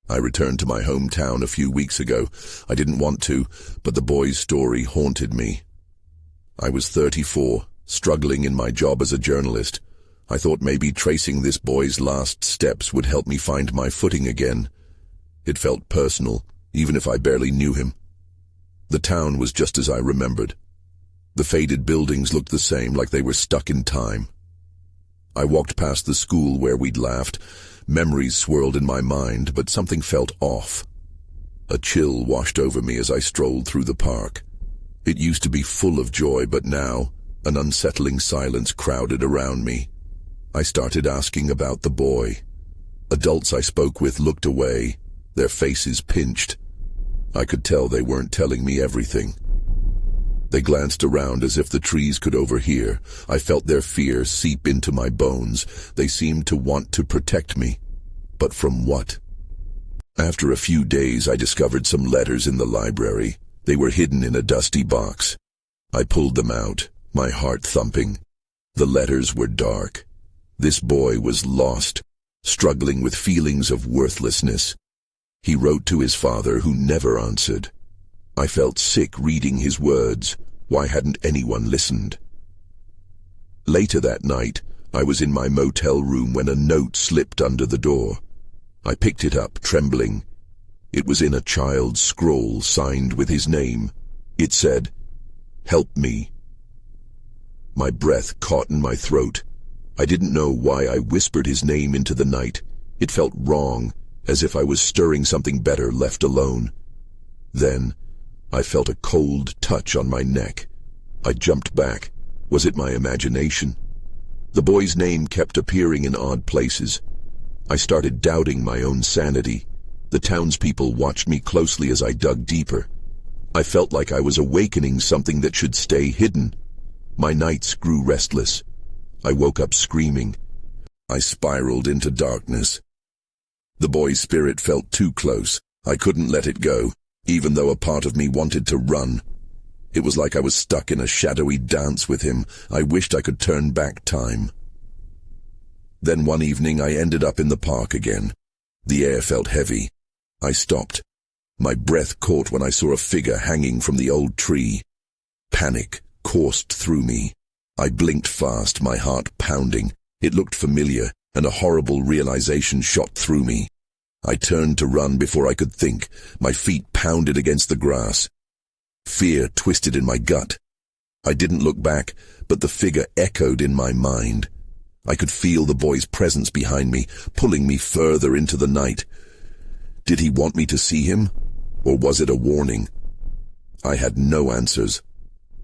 I returned to my hometown a few weeks ago. I didn't want to, but the boy's story haunted me. I was 34, struggling in my job as a journalist. I thought maybe tracing this boy's last steps would help me find my footing again. It felt personal, even if I barely knew him. The town was just as I remembered. The faded buildings looked the same, like they were stuck in time. I walked past the school where we'd laughed. Memories swirled in my mind, but something felt off. A chill washed over me as I strolled through the park. It used to be full of joy, but now an unsettling silence crowded around me. I started asking about the boy. Adults I spoke with looked away, their faces pinched. I could tell they weren't telling me everything. They glanced around as if the trees could overhear. I felt their fear seep into my bones. They seemed to want to protect me. But from what? After a few days, I discovered some letters in the library. They were hidden in a dusty box. I pulled them out, my heart thumping. The letters were dark. This boy was lost, struggling with feelings of worthlessness. He wrote to his father, who never answered. I felt sick reading his words. Why hadn't anyone listened? Later that night, I was in my motel room when a note slipped under the door. I picked it up, trembling. It was in a child's scroll signed with his name. It said, "Help me." My breath caught in my throat. I didn't know why I whispered his name into the night. It felt wrong, as if I was stirring something better left alone. Then, I felt a cold touch on my neck. I jumped back. Was it my imagination? The boy's name kept appearing in odd places. I started doubting my own sanity. The townspeople watched me closely as I dug deeper. I felt like I was awakening something that should stay hidden. My nights grew restless. I woke up screaming. I spiraled into darkness. The boy's spirit felt too close. I couldn't let it go, even though a part of me wanted to run. It was like I was stuck in a shadowy dance with him. I wished I could turn back time. Then one evening I ended up in the park again. The air felt heavy. I stopped. My breath caught when I saw a figure hanging from the old tree. Panic coursed through me. I blinked fast, my heart pounding. It looked familiar, and a horrible realization shot through me. I turned to run before I could think. My feet pounded against the grass. Fear twisted in my gut. I didn't look back, but the figure echoed in my mind. I could feel the boy's presence behind me, pulling me further into the night. Did he want me to see him, or was it a warning? I had no answers.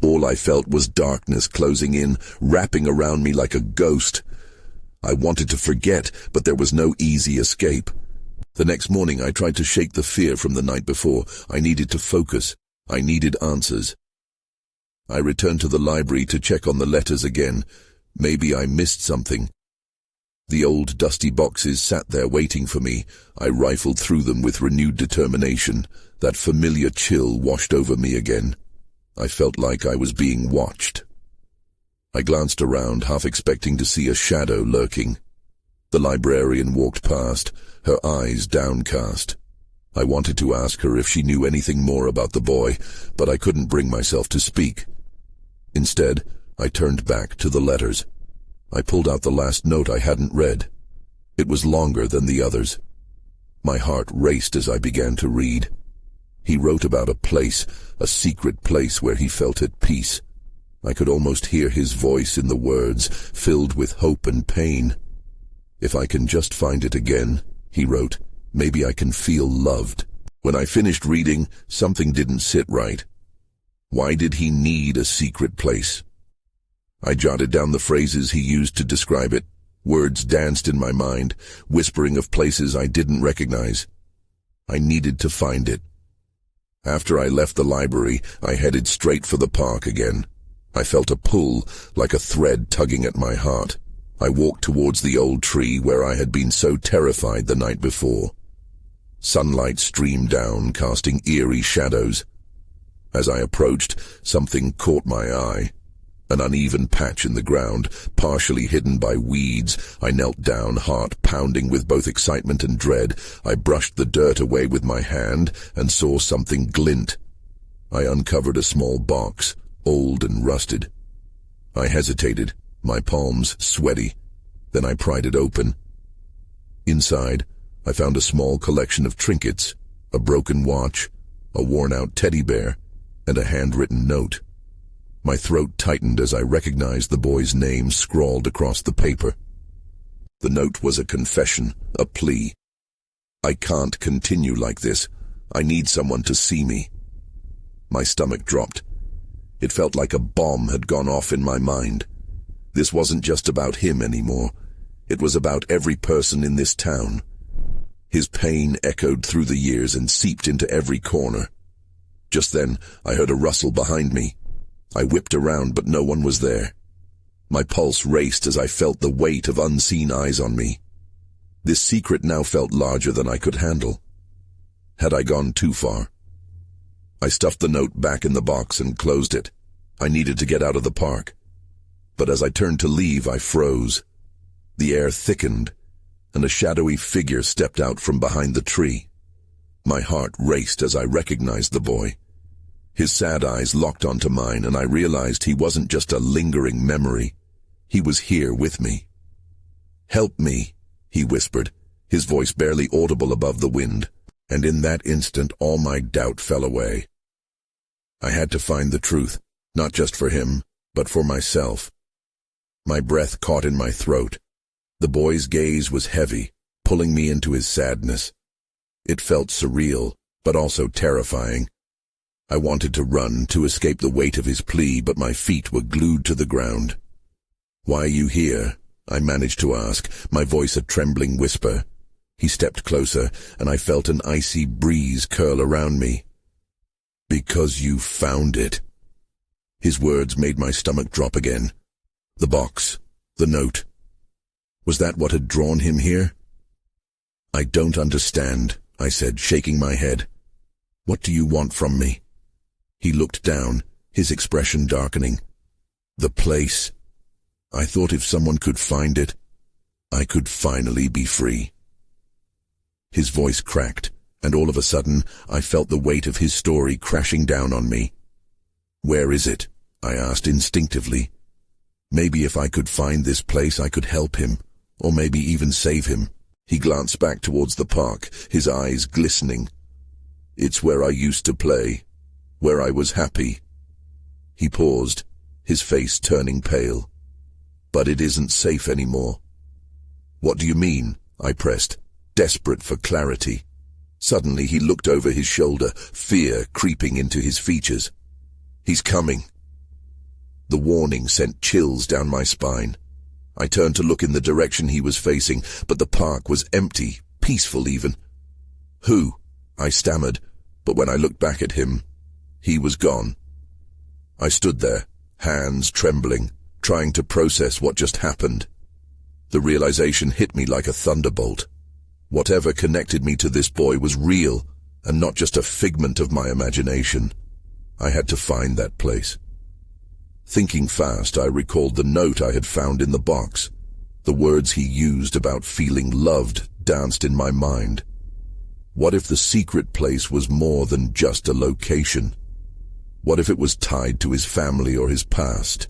All I felt was darkness closing in, wrapping around me like a ghost. I wanted to forget, but there was no easy escape. The next morning I tried to shake the fear from the night before. I needed to focus. I needed answers. I returned to the library to check on the letters again. Maybe I missed something. The old dusty boxes sat there waiting for me. I rifled through them with renewed determination. That familiar chill washed over me again. I felt like I was being watched. I glanced around, half expecting to see a shadow lurking. The librarian walked past, her eyes downcast. I wanted to ask her if she knew anything more about the boy, but I couldn't bring myself to speak. Instead, I turned back to the letters. I pulled out the last note I hadn't read. It was longer than the others. My heart raced as I began to read. He wrote about a place, a secret place where he felt at peace. I could almost hear his voice in the words, filled with hope and pain. "If I can just find it again," he wrote, "maybe I can feel loved." When I finished reading, something didn't sit right. Why did he need a secret place? I jotted down the phrases he used to describe it. Words danced in my mind, whispering of places I didn't recognize. I needed to find it. After I left the library, I headed straight for the park again. I felt a pull, like a thread tugging at my heart. I walked towards the old tree where I had been so terrified the night before. Sunlight streamed down, casting eerie shadows. As I approached, something caught my eye. An uneven patch in the ground, partially hidden by weeds. I knelt down, heart pounding with both excitement and dread. I brushed the dirt away with my hand and saw something glint. I uncovered a small box, old and rusted. I hesitated, my palms sweaty. Then I pried it open. Inside, I found a small collection of trinkets, a broken watch, a worn-out teddy bear, and a handwritten note. My throat tightened as I recognized the boy's name scrawled across the paper. The note was a confession, a plea. I can't continue like this. I need someone to see me. My stomach dropped. It felt like a bomb had gone off in my mind. This wasn't just about him anymore. It was about every person in this town. His pain echoed through the years and seeped into every corner. Just then, I heard a rustle behind me. I whipped around, but no one was there. My pulse raced as I felt the weight of unseen eyes on me. This secret now felt larger than I could handle. Had I gone too far? I stuffed the note back in the box and closed it. I needed to get out of the park. But as I turned to leave, I froze. The air thickened, and a shadowy figure stepped out from behind the tree. My heart raced as I recognized the boy. His sad eyes locked onto mine, and I realized he wasn't just a lingering memory. He was here with me. "Help me," he whispered, his voice barely audible above the wind, and in that instant all my doubt fell away. I had to find the truth, not just for him, but for myself. My breath caught in my throat. The boy's gaze was heavy, pulling me into his sadness. It felt surreal, but also terrifying. I wanted to run, to escape the weight of his plea, but my feet were glued to the ground. "Why are you here?" I managed to ask, my voice a trembling whisper. He stepped closer, and I felt an icy breeze curl around me. "Because you found it." His words made my stomach drop again. The box, the note. Was that what had drawn him here? "I don't understand," I said, shaking my head. "What do you want from me?" He looked down, his expression darkening. "The place. I thought if someone could find it, I could finally be free." His voice cracked, and all of a sudden, I felt the weight of his story crashing down on me. "Where is it?" I asked instinctively. Maybe if I could find this place, I could help him, or maybe even save him. He glanced back towards the park, his eyes glistening. "It's where I used to play, where I was happy." He paused, his face turning pale. "But it isn't safe anymore." "What do you mean?" I pressed, desperate for clarity. Suddenly he looked over his shoulder, fear creeping into his features. "He's coming." The warning sent chills down my spine. I turned to look in the direction he was facing, but the park was empty, peaceful even. "Who?" I stammered, but when I looked back at him, he was gone. I stood there, hands trembling, trying to process what just happened. The realization hit me like a thunderbolt. Whatever connected me to this boy was real, and not just a figment of my imagination. I had to find that place. Thinking fast, I recalled the note I had found in the box. The words he used about feeling loved danced in my mind. What if the secret place was more than just a location? What if it was tied to his family or his past?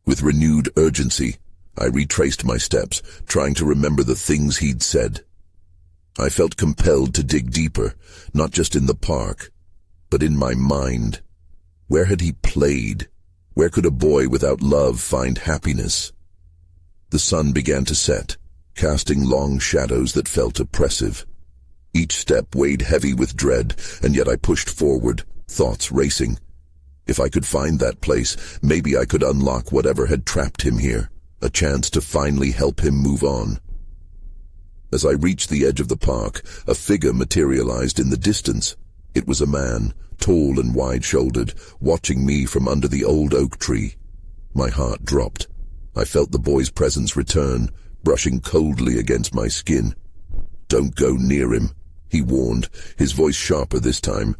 With renewed urgency, I retraced my steps, trying to remember the things he'd said. I felt compelled to dig deeper, not just in the park, but in my mind. Where had he played? Where could a boy without love find happiness? The sun began to set, casting long shadows that felt oppressive. Each step weighed heavy with dread, and yet I pushed forward, thoughts racing. If I could find that place, maybe I could unlock whatever had trapped him here, a chance to finally help him move on. As I reached the edge of the park, a figure materialized in the distance. It was a man, tall and wide-shouldered, watching me from under the old oak tree. My heart dropped. I felt the boy's presence return, brushing coldly against my skin. "Don't go near him," he warned, his voice sharper this time.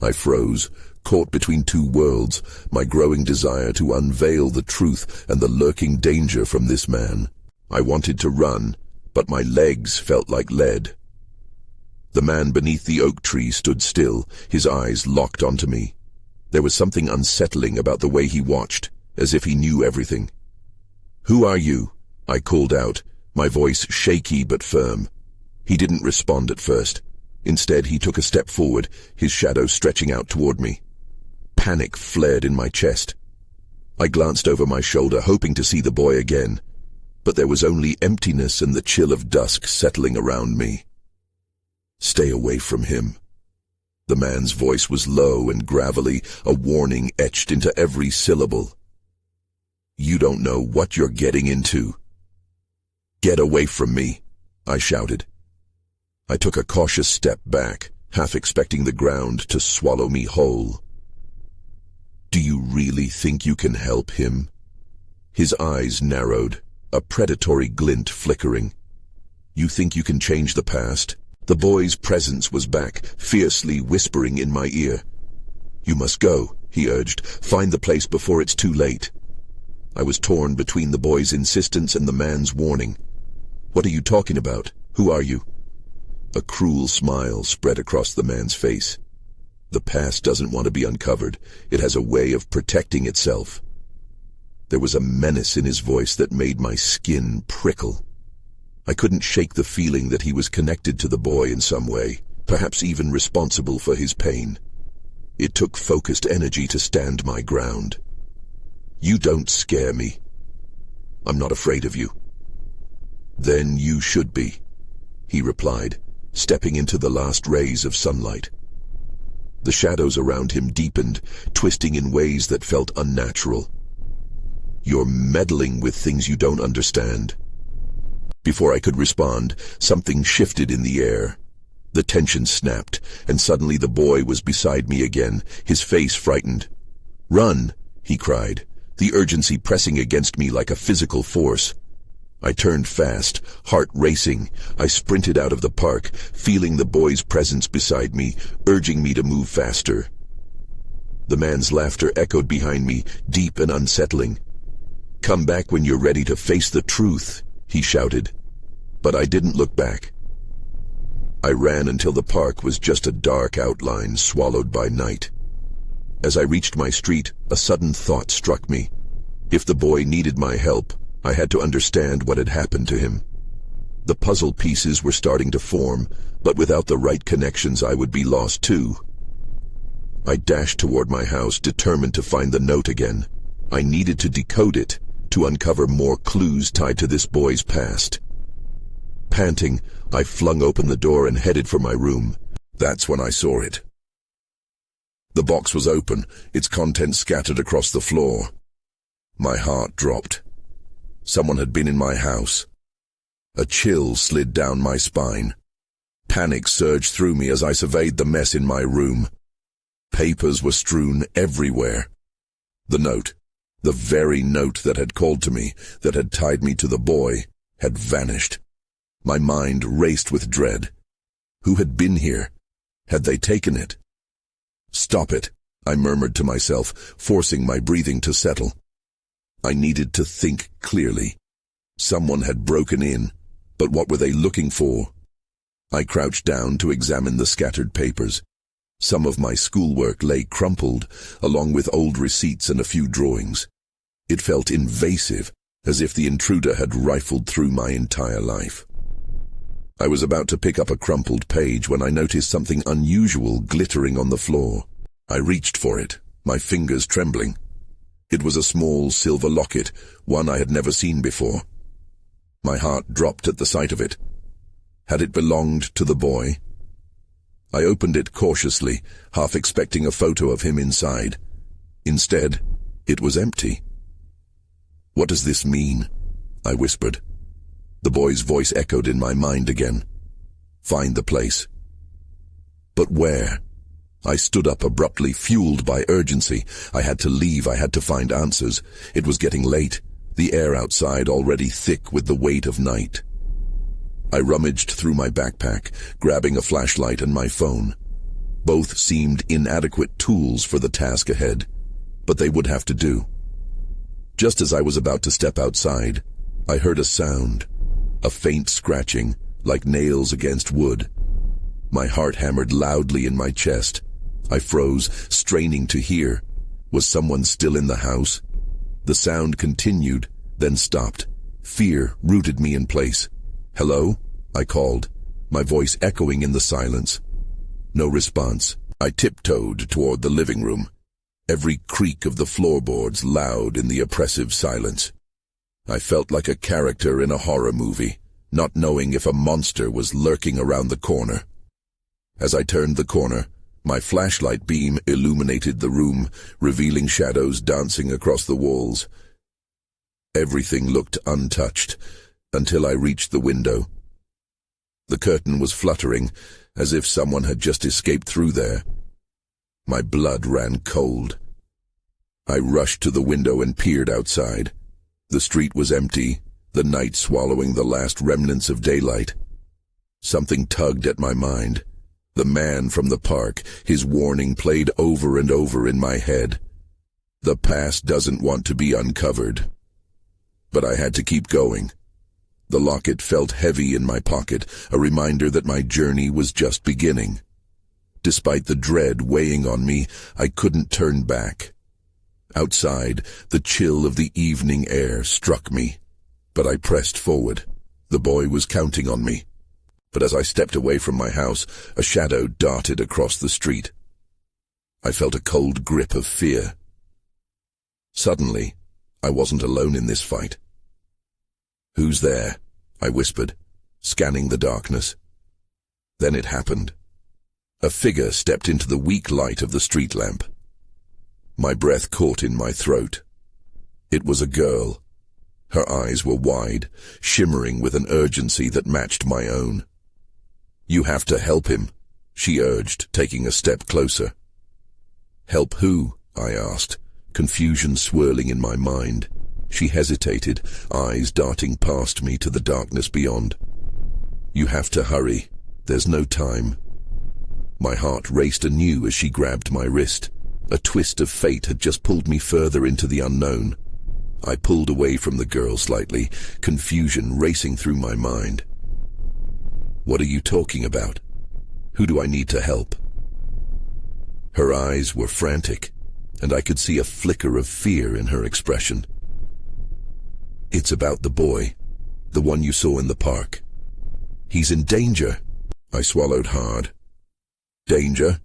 I froze, caught between two worlds, my growing desire to unveil the truth and the lurking danger from this man. I wanted to run, but my legs felt like lead. The man beneath the oak tree stood still, his eyes locked onto me. There was something unsettling about the way he watched, as if he knew everything. "Who are you?" I called out, my voice shaky but firm. He didn't respond at first. Instead, he took a step forward, his shadow stretching out toward me. Panic flared in my chest. I glanced over my shoulder, hoping to see the boy again, but there was only emptiness and the chill of dusk settling around me. "Stay away from him." The man's voice was low and gravelly, a warning etched into every syllable. "You don't know what you're getting into." "Get away from me," I shouted. I took a cautious step back, half expecting the ground to swallow me whole. "Do you really think you can help him?" His eyes narrowed, a predatory glint flickering. "You think you can change the past?" The boy's presence was back, fiercely whispering in my ear. "You must go," he urged. "Find the place before it's too late." I was torn between the boy's insistence and the man's warning. "What are you talking about? Who are you?" A cruel smile spread across the man's face. "The past doesn't want to be uncovered. It has a way of protecting itself." There was a menace in his voice that made my skin prickle. I couldn't shake the feeling that he was connected to the boy in some way, perhaps even responsible for his pain. It took focused energy to stand my ground. "You don't scare me. I'm not afraid of you." "Then you should be," he replied, stepping into the last rays of sunlight. The shadows around him deepened, twisting in ways that felt unnatural. "You're meddling with things you don't understand." Before I could respond, something shifted in the air. The tension snapped, and suddenly the boy was beside me again, his face frightened. "Run!" he cried, the urgency pressing against me like a physical force. I turned fast, heart racing. I sprinted out of the park, feeling the boy's presence beside me, urging me to move faster. The man's laughter echoed behind me, deep and unsettling. "Come back when you're ready to face the truth," he shouted. But I didn't look back. I ran until the park was just a dark outline swallowed by night. As I reached my street, a sudden thought struck me. If the boy needed my help, I had to understand what had happened to him. The puzzle pieces were starting to form, but without the right connections I would be lost too. I dashed toward my house, determined to find the note again. I needed to decode it, to uncover more clues tied to this boy's past. Panting, I flung open the door and headed for my room. That's when I saw it. The box was open, its contents scattered across the floor. My heart dropped. Someone had been in my house. A chill slid down my spine. Panic surged through me as I surveyed the mess in my room. Papers were strewn everywhere. The note, the very note that had called to me, that had tied me to the boy, had vanished. My mind raced with dread. Who had been here? Had they taken it? "Stop it," I murmured to myself, forcing my breathing to settle. I needed to think clearly. Someone had broken in, but what were they looking for? I crouched down to examine the scattered papers. Some of my schoolwork lay crumpled, along with old receipts and a few drawings. It felt invasive, as if the intruder had rifled through my entire life. I was about to pick up a crumpled page when I noticed something unusual glittering on the floor. I reached for it, my fingers trembling. It was a small silver locket, one I had never seen before. My heart dropped at the sight of it. Had it belonged to the boy? I opened it cautiously, half expecting a photo of him inside. Instead, it was empty. "What does this mean?" I whispered. The boy's voice echoed in my mind again. "Find the place." But where? I stood up abruptly, fueled by urgency. I had to leave, I had to find answers. It was getting late, the air outside already thick with the weight of night. I rummaged through my backpack, grabbing a flashlight and my phone. Both seemed inadequate tools for the task ahead, but they would have to do. Just as I was about to step outside, I heard a sound, a faint scratching, like nails against wood. My heart hammered loudly in my chest. I froze, straining to hear. Was someone still in the house? The sound continued, then stopped. Fear rooted me in place. "Hello?" I called, my voice echoing in the silence. No response. I tiptoed toward the living room, every creak of the floorboards loud in the oppressive silence. I felt like a character in a horror movie, not knowing if a monster was lurking around the corner. As I turned the corner, my flashlight beam illuminated the room, revealing shadows dancing across the walls. Everything looked untouched, until I reached the window. The curtain was fluttering, as if someone had just escaped through there. My blood ran cold. I rushed to the window and peered outside. The street was empty, the night swallowing the last remnants of daylight. Something tugged at my mind. The man from the park, his warning played over and over in my head. The past doesn't want to be uncovered. But I had to keep going. The locket felt heavy in my pocket, a reminder that my journey was just beginning. Despite the dread weighing on me, I couldn't turn back. Outside, the chill of the evening air struck me, but I pressed forward. The boy was counting on me. But as I stepped away from my house, a shadow darted across the street. I felt a cold grip of fear. Suddenly, I wasn't alone in this fight. "Who's there?" I whispered, scanning the darkness. Then it happened. A figure stepped into the weak light of the street lamp. My breath caught in my throat. It was a girl. Her eyes were wide, shimmering with an urgency that matched my own. "You have to help him," she urged, taking a step closer. "Help who?" I asked, confusion swirling in my mind. She hesitated, eyes darting past me to the darkness beyond. "You have to hurry. There's no time." My heart raced anew as she grabbed my wrist. A twist of fate had just pulled me further into the unknown. I pulled away from the girl slightly, confusion racing through my mind. "What are you talking about? Who do I need to help?" Her eyes were frantic, and I could see a flicker of fear in her expression. "It's about the boy, the one you saw in the park. He's in danger." I swallowed hard. "Danger?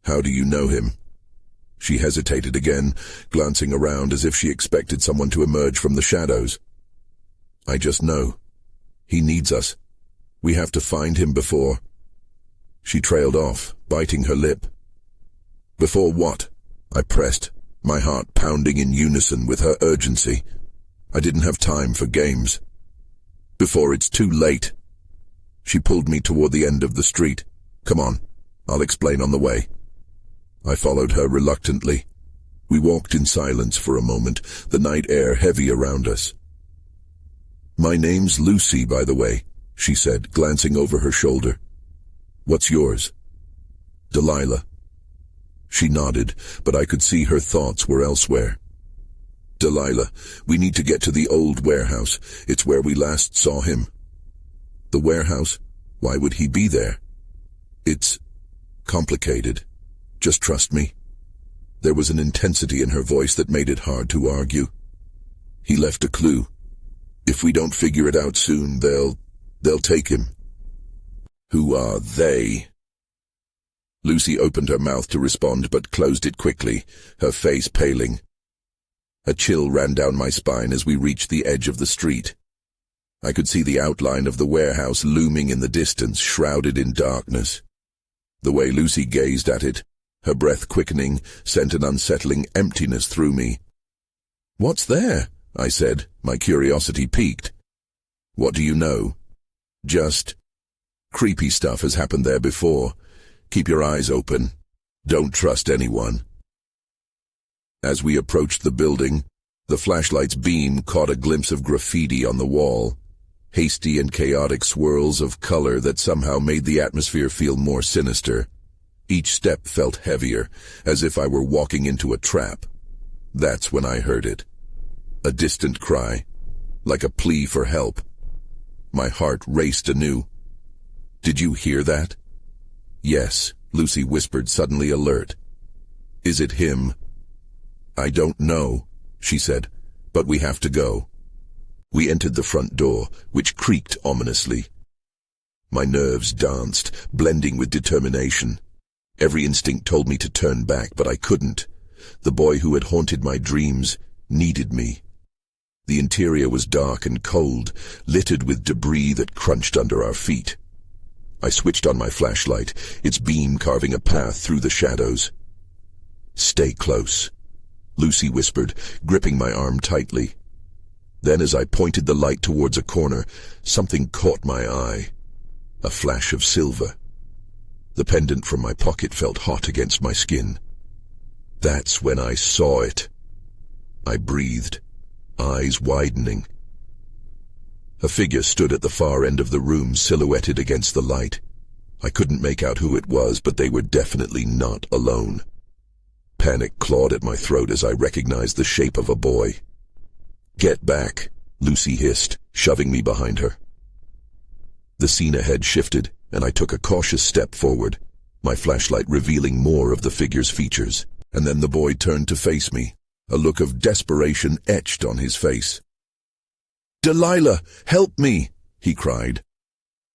How do you know him?" She hesitated again, glancing around as if she expected someone to emerge from the shadows. "I just know. He needs us. We have to find him before—" She trailed off, biting her lip. "Before what?" I pressed, my heart pounding in unison with her urgency. I didn't have time for games. "Before it's too late." She pulled me toward the end of the street. "Come on, I'll explain on the way." I followed her reluctantly. We walked in silence for a moment, the night air heavy around us. "My name's Lucy, by the way," she said, glancing over her shoulder. "What's yours?" "Delilah." She nodded, but I could see her thoughts were elsewhere. "Delilah, we need to get to the old warehouse. It's where we last saw him." "The warehouse? Why would he be there?" "It's complicated. Just trust me." There was an intensity in her voice that made it hard to argue. "He left a clue. If we don't figure it out soon, they'll take him." "Who are they?" Lucy opened her mouth to respond but closed it quickly, her face paling. A chill ran down my spine as we reached the edge of the street. I could see the outline of the warehouse looming in the distance, shrouded in darkness. The way Lucy gazed at it, her breath quickening, sent an unsettling emptiness through me. "What's there?" I said, my curiosity piqued. "What do you know?" "Just creepy stuff has happened there before. Keep your eyes open. Don't trust anyone." As we approached the building, the flashlight's beam caught a glimpse of graffiti on the wall, hasty and chaotic swirls of color that somehow made the atmosphere feel more sinister. Each step felt heavier, as if I were walking into a trap. That's when I heard it. A distant cry, like a plea for help. My heart raced anew. "Did you hear that?" "Yes," Lucy whispered, suddenly alert. "Is it him?" "I don't know," she said, "but we have to go." We entered the front door, which creaked ominously. My nerves danced, blending with determination. Every instinct told me to turn back, but I couldn't. The boy who had haunted my dreams needed me. The interior was dark and cold, littered with debris that crunched under our feet. I switched on my flashlight, its beam carving a path through the shadows. "Stay close," Lucy whispered, gripping my arm tightly. Then, as I pointed the light towards a corner, something caught my eye. A flash of silver. The pendant from my pocket felt hot against my skin. That's when I saw it. I breathed, eyes widening. A figure stood at the far end of the room, silhouetted against the light. I couldn't make out who it was, but they were definitely not alone. Panic clawed at my throat as I recognized the shape of a boy. "Get back," Lucy hissed, shoving me behind her. The scene ahead shifted, and I took a cautious step forward, my flashlight revealing more of the figure's features. And then the boy turned to face me, a look of desperation etched on his face. "Delilah, help me!" he cried.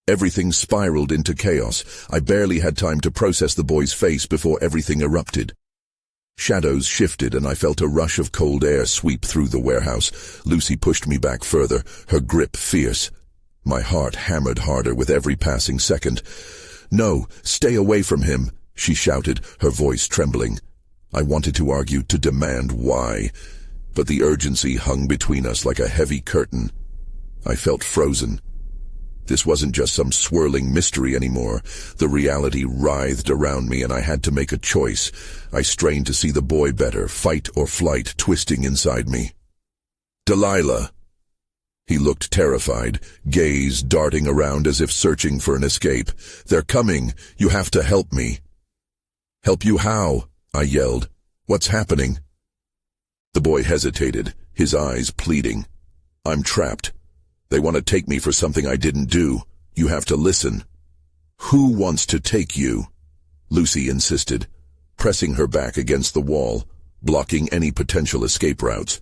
Everything spiraled into chaos. I barely had time to process the boy's face before everything erupted. Shadows shifted, and I felt a rush of cold air sweep through the warehouse. Lucy pushed me back further, her grip fierce. My heart hammered harder with every passing second. "No, stay away from him," she shouted, her voice trembling. I wanted to argue, to demand why, but the urgency hung between us like a heavy curtain. I felt frozen. This wasn't just some swirling mystery anymore. The reality writhed around me, and I had to make a choice. I strained to see the boy better, fight or flight twisting inside me. "Delilah!" He looked terrified, gaze darting around as if searching for an escape. "They're coming. You have to help me." "Help you how?" I yelled. "What's happening?" The boy hesitated, his eyes pleading. "I'm trapped. They want to take me for something I didn't do. You have to listen." "Who wants to take you?" Lucy insisted, pressing her back against the wall, blocking any potential escape routes.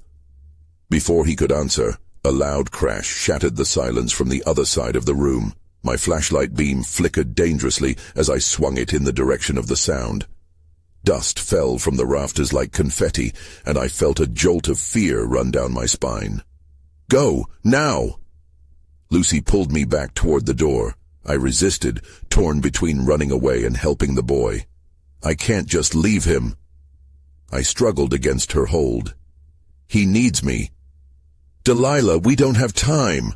Before he could answer, a loud crash shattered the silence from the other side of the room. My flashlight beam flickered dangerously as I swung it in the direction of the sound. Dust fell from the rafters like confetti, and I felt a jolt of fear run down my spine. "Go, now!" Lucy pulled me back toward the door. I resisted, torn between running away and helping the boy. "I can't just leave him." I struggled against her hold. "He needs me." "Delilah, we don't have time."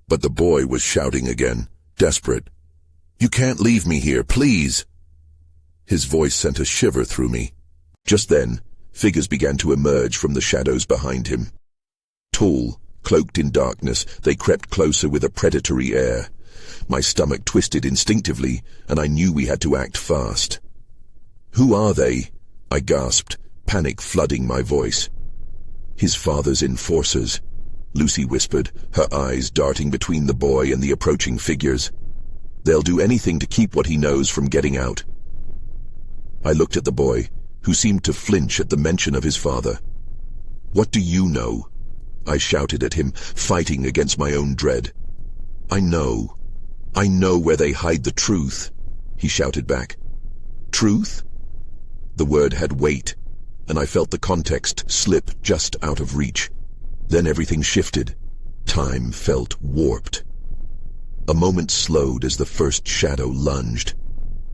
But the boy was shouting again, desperate. "You can't leave me here, please." His voice sent a shiver through me. Just then, figures began to emerge from the shadows behind him. Tall, cloaked in darkness, they crept closer with a predatory air. My stomach twisted instinctively, and I knew we had to act fast. "Who are they?" I gasped, panic flooding my voice. "His father's enforcers," Lucy whispered, her eyes darting between the boy and the approaching figures. "They'll do anything to keep what he knows from getting out." I looked at the boy, who seemed to flinch at the mention of his father. "What do you know?" I shouted at him, fighting against my own dread. I know where they hide the truth," he shouted back. "Truth?" The word had weight, and I felt the context slip just out of reach. Then everything shifted. Time felt warped. A moment slowed as the first shadow lunged.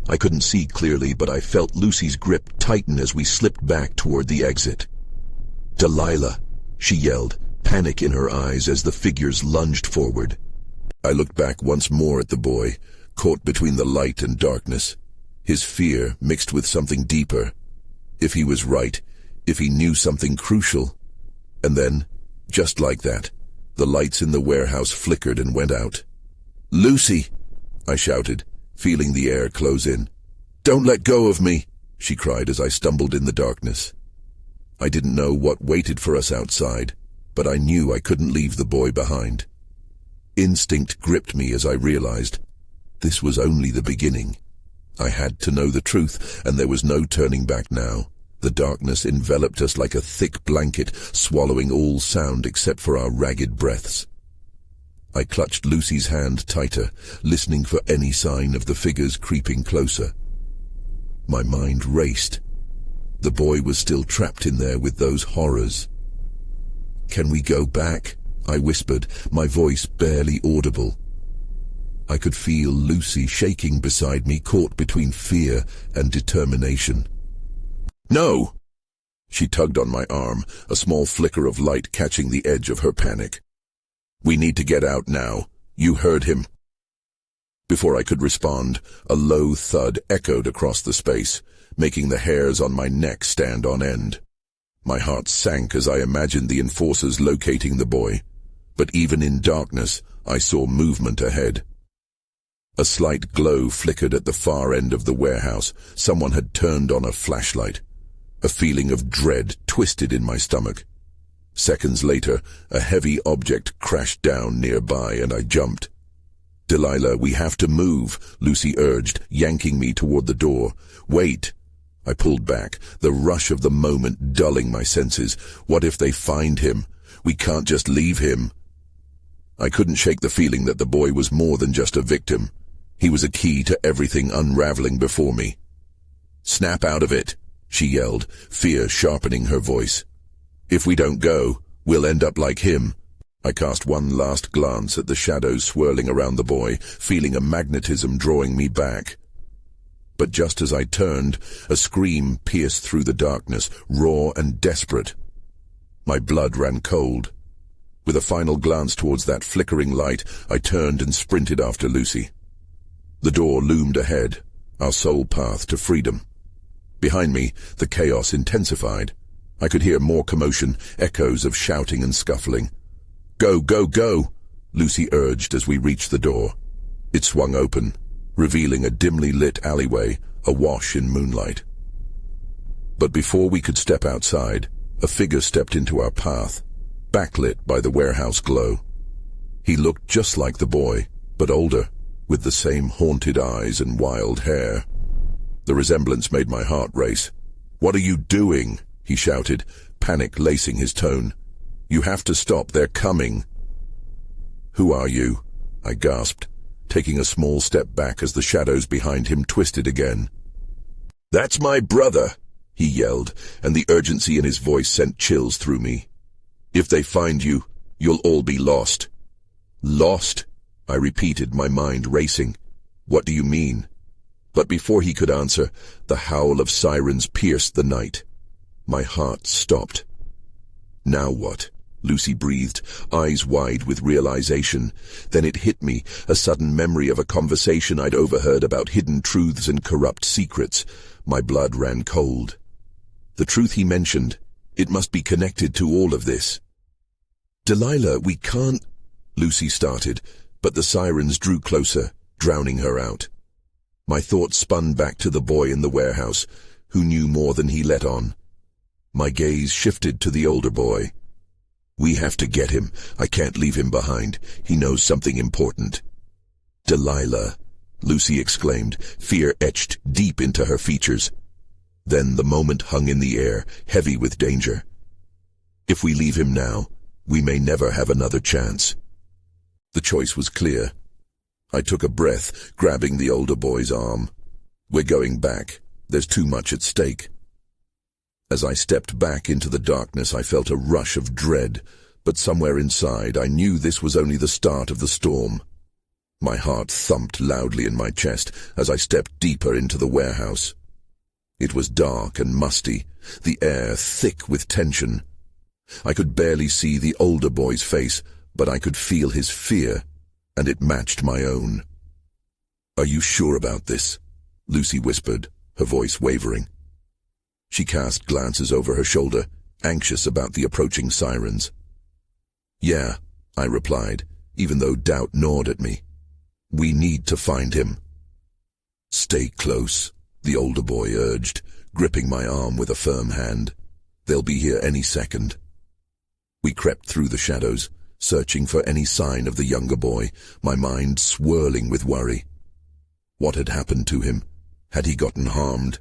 I couldn't see clearly, but I felt Lucy's grip tighten as we slipped back toward the exit. "Delilah," she yelled, panic in her eyes as the figures lunged forward. I looked back once more at the boy, caught between the light and darkness. His fear mixed with something deeper. If he was right, if he knew something crucial. And then, just like that, the lights in the warehouse flickered and went out. "Lucy!" I shouted, feeling the air close in. "Don't let go of me," she cried as I stumbled in the darkness. I didn't know what waited for us outside, but I knew I couldn't leave the boy behind. Instinct gripped me as I realized this was only the beginning. I had to know the truth, and there was no turning back now. The darkness enveloped us like a thick blanket, swallowing all sound except for our ragged breaths. I clutched Lucy's hand tighter, listening for any sign of the figures creeping closer. My mind raced. The boy was still trapped in there with those horrors. "Can we go back?" I whispered, my voice barely audible. I could feel Lucy shaking beside me, caught between fear and determination. "No!" She tugged on my arm, a small flicker of light catching the edge of her panic. "We need to get out now. You heard him." Before I could respond, a low thud echoed across the space, making the hairs on my neck stand on end. My heart sank as I imagined the enforcers locating the boy, but even in darkness, I saw movement ahead. A slight glow flickered at the far end of the warehouse. Someone had turned on a flashlight. A feeling of dread twisted in my stomach. Seconds later, a heavy object crashed down nearby and I jumped. "Delilah, we have to move," Lucy urged, yanking me toward the door. "Wait." I pulled back, the rush of the moment dulling my senses. What if they find him? We can't just leave him. I couldn't shake the feeling that the boy was more than just a victim. He was a key to everything unraveling before me. "Snap out of it," she yelled, fear sharpening her voice. "If we don't go, we'll end up like him." I cast one last glance at the shadows swirling around the boy, feeling a magnetism drawing me back. But just as I turned, a scream pierced through the darkness, raw and desperate. My blood ran cold. With a final glance towards that flickering light, I turned and sprinted after Lucy. The door loomed ahead, our sole path to freedom. Behind me, the chaos intensified. I could hear more commotion, echoes of shouting and scuffling. "Go, go, go!" Lucy urged as we reached the door. It swung open, revealing a dimly lit alleyway, awash in moonlight. But before we could step outside, a figure stepped into our path, backlit by the warehouse glow. He looked just like the boy, but older, with the same haunted eyes and wild hair. The resemblance made my heart race. "What are you doing?" he shouted, panic lacing his tone. "You have to stop, they're coming." "Who are you?" I gasped, taking a small step back as the shadows behind him twisted again. "That's my brother," he yelled, and the urgency in his voice sent chills through me. "If they find you, you'll all be lost." "Lost?" I repeated, my mind racing. "What do you mean?" But before he could answer, the howl of sirens pierced the night. My heart stopped. "Now what?" Lucy breathed, eyes wide with realization. Then it hit me, a sudden memory of a conversation I'd overheard about hidden truths and corrupt secrets. My blood ran cold. The truth he mentioned, it must be connected to all of this. "Delilah, we can't—" Lucy started, but the sirens drew closer, drowning her out. My thoughts spun back to the boy in the warehouse, who knew more than he let on. My gaze shifted to the older boy. "We have to get him. I can't leave him behind. He knows something important." "Delilah," Lucy exclaimed, fear etched deep into her features. Then the moment hung in the air, heavy with danger. If we leave him now, we may never have another chance. The choice was clear. I took a breath, grabbing the older boy's arm. "We're going back. There's too much at stake." As I stepped back into the darkness, I felt a rush of dread, but somewhere inside I knew this was only the start of the storm. My heart thumped loudly in my chest as I stepped deeper into the warehouse. It was dark and musty, the air thick with tension. I could barely see the older boy's face, but I could feel his fear, and it matched my own. "Are you sure about this?" Lucy whispered, her voice wavering. She cast glances over her shoulder, anxious about the approaching sirens. "Yeah," I replied, even though doubt gnawed at me. "We need to find him." "Stay close," the older boy urged, gripping my arm with a firm hand. They'll be here any second. We crept through the shadows, searching for any sign of the younger boy, my mind swirling with worry. What had happened to him? Had he gotten harmed?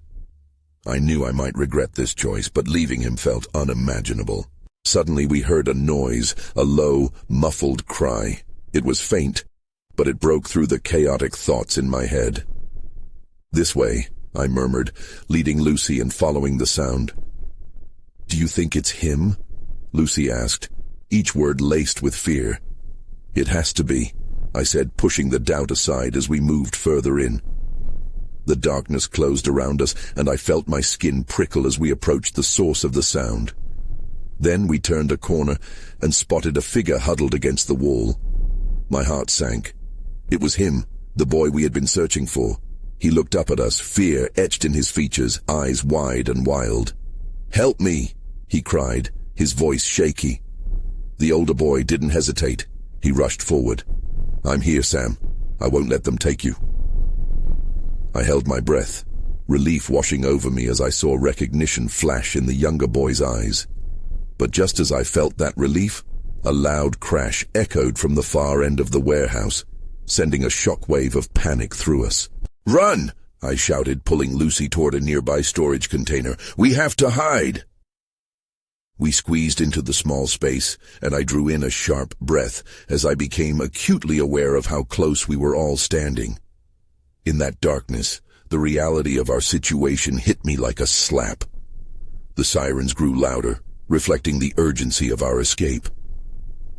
I knew I might regret this choice, but leaving him felt unimaginable. Suddenly we heard a noise, a low, muffled cry. It was faint, but it broke through the chaotic thoughts in my head. "This way," I murmured, leading Lucy and following the sound. "Do you think it's him?" Lucy asked, each word laced with fear. "It has to be," I said, pushing the doubt aside as we moved further in. The darkness closed around us, and I felt my skin prickle as we approached the source of the sound. Then we turned a corner and spotted a figure huddled against the wall. My heart sank. It was him, the boy we had been searching for. He looked up at us, fear etched in his features, eyes wide and wild. "Help me!" he cried, his voice shaky. The older boy didn't hesitate. He rushed forward. "I'm here, Sam. I won't let them take you." I held my breath, relief washing over me as I saw recognition flash in the younger boy's eyes. But just as I felt that relief, a loud crash echoed from the far end of the warehouse, sending a shockwave of panic through us. "Run!" I shouted, pulling Lucy toward a nearby storage container. "We have to hide!" We squeezed into the small space, and I drew in a sharp breath as I became acutely aware of how close we were all standing. In that darkness, the reality of our situation hit me like a slap. The sirens grew louder, reflecting the urgency of our escape.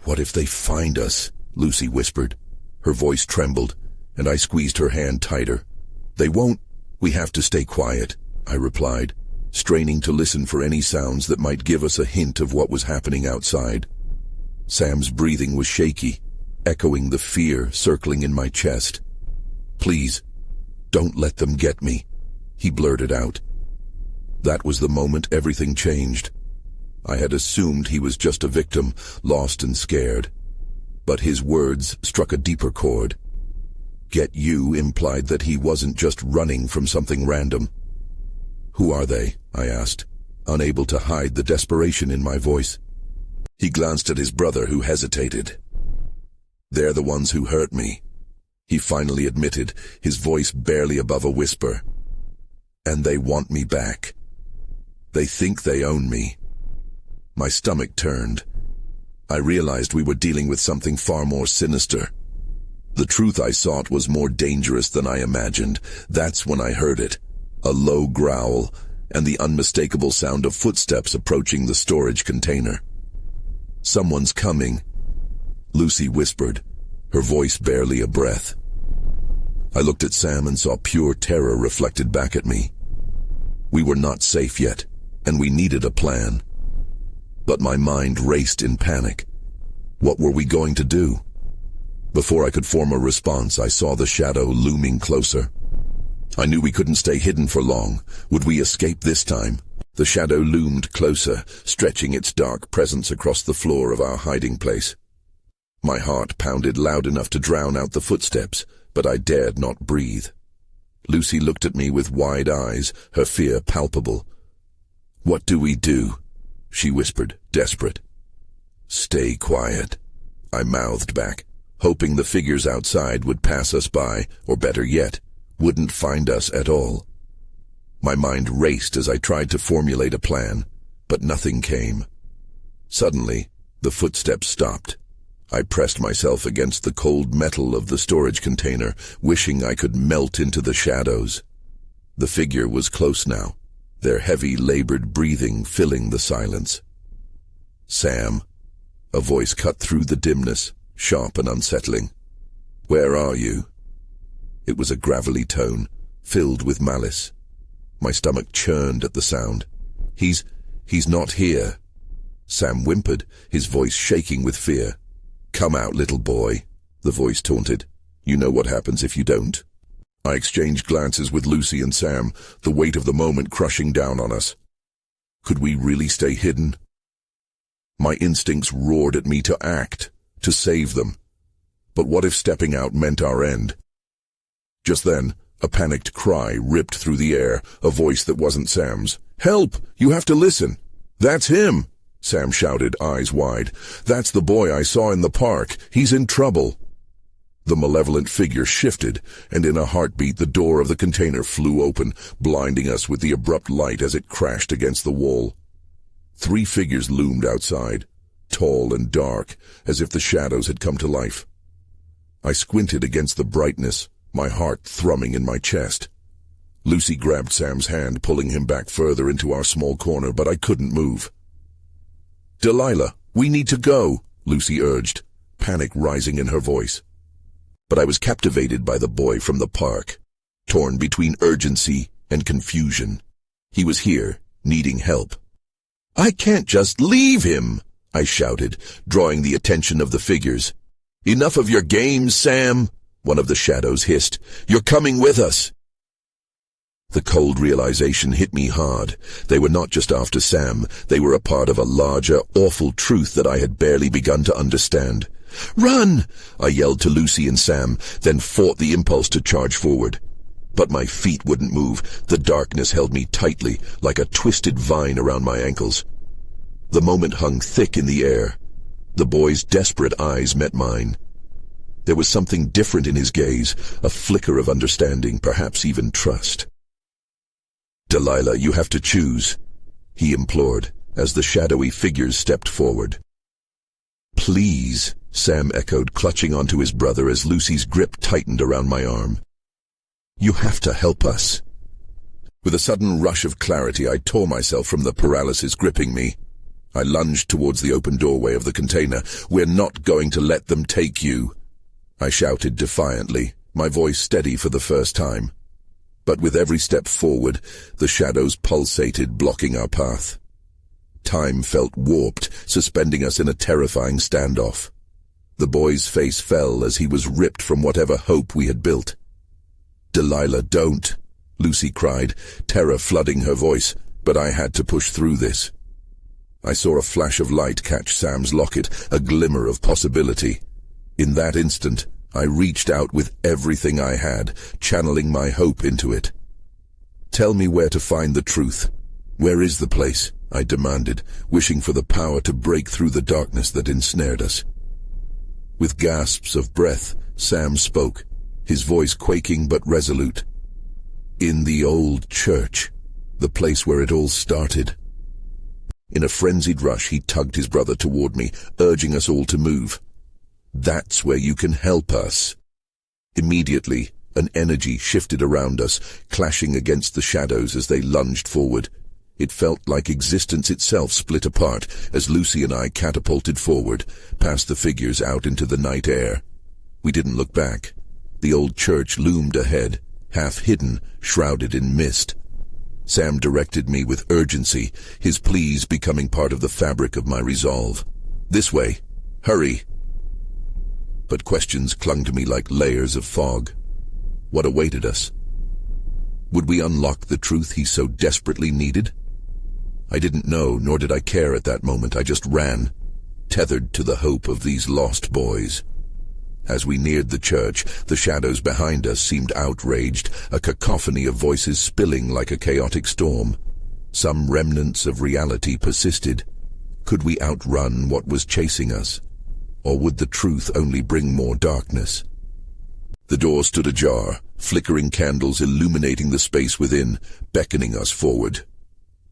"What if they find us?" Lucy whispered. Her voice trembled, and I squeezed her hand tighter. "They won't. We have to stay quiet," I replied, straining to listen for any sounds that might give us a hint of what was happening outside. Sam's breathing was shaky, echoing the fear circling in my chest. "Please, don't let them get me," he blurted out. That was the moment everything changed. I had assumed he was just a victim, lost and scared. But his words struck a deeper chord. "Get you" implied that he wasn't just running from something random. "Who are they?" I asked, unable to hide the desperation in my voice. He glanced at his brother, who hesitated. "They're the ones who hurt me," he finally admitted, his voice barely above a whisper. "And they want me back. They think they own me." My stomach turned. I realized we were dealing with something far more sinister. The truth I sought was more dangerous than I imagined. That's when I heard it. A low growl, and the unmistakable sound of footsteps approaching the storage container. "Someone's coming," Lucy whispered, her voice barely a breath. I looked at Sam and saw pure terror reflected back at me. We were not safe yet, and we needed a plan. But my mind raced in panic. What were we going to do? Before I could form a response, I saw the shadow looming closer. I knew we couldn't stay hidden for long. Would we escape this time? The shadow loomed closer, stretching its dark presence across the floor of our hiding place. My heart pounded loud enough to drown out the footsteps, but I dared not breathe. Lucy looked at me with wide eyes, her fear palpable. "What do we do?" she whispered, desperate. "Stay quiet," I mouthed back, hoping the figures outside would pass us by, or better yet, wouldn't find us at all. My mind raced as I tried to formulate a plan, but nothing came. Suddenly, the footsteps stopped. I pressed myself against the cold metal of the storage container, wishing I could melt into the shadows. The figure was close now, their heavy, labored breathing filling the silence. "Sam," a voice cut through the dimness, sharp and unsettling. "Where are you?" It was a gravelly tone, filled with malice. My stomach churned at the sound. He's not here." Sam whimpered, his voice shaking with fear. "Come out, little boy," the voice taunted. "You know what happens if you don't." I exchanged glances with Lucy and Sam, the weight of the moment crushing down on us. Could we really stay hidden? My instincts roared at me to act, to save them. But what if stepping out meant our end? Just then, A panicked cry ripped through the air, a voice that wasn't Sam's. "Help! You have to listen!" "That's him!" Sam shouted, eyes wide. "That's the boy I saw in the park. He's in trouble." The malevolent figure shifted, and in a heartbeat the door of the container flew open, blinding us with the abrupt light as it crashed against the wall. 3 figures loomed outside, tall and dark, as if the shadows had come to life. I squinted against the brightness, my heart thrumming in my chest. Lucy grabbed Sam's hand, pulling him back further into our small corner, but I couldn't move. "Delilah, we need to go," Lucy urged, panic rising in her voice. But I was captivated by the boy from the park, torn between urgency and confusion. He was here, needing help. "I can't just leave him," I shouted, drawing the attention of the figures. "Enough of your games, Sam," one of the shadows hissed. "You're coming with us." The cold realization hit me hard. They were not just after Sam. They were a part of a larger, awful truth that I had barely begun to understand. "Run!" I yelled to Lucy and Sam, then fought the impulse to charge forward. But my feet wouldn't move. The darkness held me tightly, like a twisted vine around my ankles. The moment hung thick in the air. The boy's desperate eyes met mine. There was something different in his gaze, a flicker of understanding, perhaps even trust. "Delilah, you have to choose," he implored, as the shadowy figures stepped forward. "Please," Sam echoed, clutching onto his brother as Lucy's grip tightened around my arm. "You have to help us." With a sudden rush of clarity, I tore myself from the paralysis gripping me. I lunged towards the open doorway of the container. "We're not going to let them take you," I shouted defiantly, my voice steady for the first time. But with every step forward, the shadows pulsated, blocking our path. Time felt warped, suspending us in a terrifying standoff. The boy's face fell as he was ripped from whatever hope we had built. "Delilah, don't," Lucy cried, terror flooding her voice, but I had to push through this. I saw a flash of light catch Sam's locket, a glimmer of possibility. In that instant, I reached out with everything I had, channeling my hope into it. "Tell me where to find the truth. Where is the place?" I demanded, wishing for the power to break through the darkness that ensnared us. With gasps of breath, Sam spoke, his voice quaking but resolute. "In the old church, the place where it all started." In a frenzied rush, he tugged his brother toward me, urging us all to move. "That's where you can help us." Immediately, an energy shifted around us, clashing against the shadows as they lunged forward. It felt like existence itself split apart as Lucy and I catapulted forward, past the figures out into the night air. We didn't look back. The old church loomed ahead, half hidden, shrouded in mist. Sam directed me with urgency, his pleas becoming part of the fabric of my resolve. "This way. Hurry." But questions clung to me like layers of fog. What awaited us? Would we unlock the truth he so desperately needed? I didn't know, nor did I care at that moment. I just ran, tethered to the hope of these lost boys. As we neared the church, the shadows behind us seemed outraged, a cacophony of voices spilling like a chaotic storm. Some remnants of reality persisted. Could we outrun what was chasing us? Or would the truth only bring more darkness? The door stood ajar, flickering candles illuminating the space within, beckoning us forward.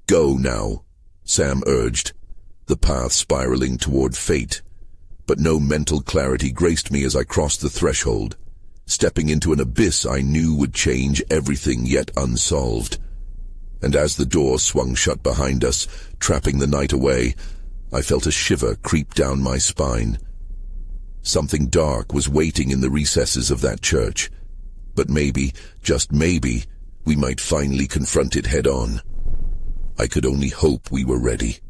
"Go now," Sam urged, the path spiraling toward fate. But no mental clarity graced me as I crossed the threshold, stepping into an abyss I knew would change everything yet unsolved. And as the door swung shut behind us, trapping the night away, I felt a shiver creep down my spine. Something dark was waiting in the recesses of that church. But maybe, just maybe, we might finally confront it head-on. I could only hope we were ready.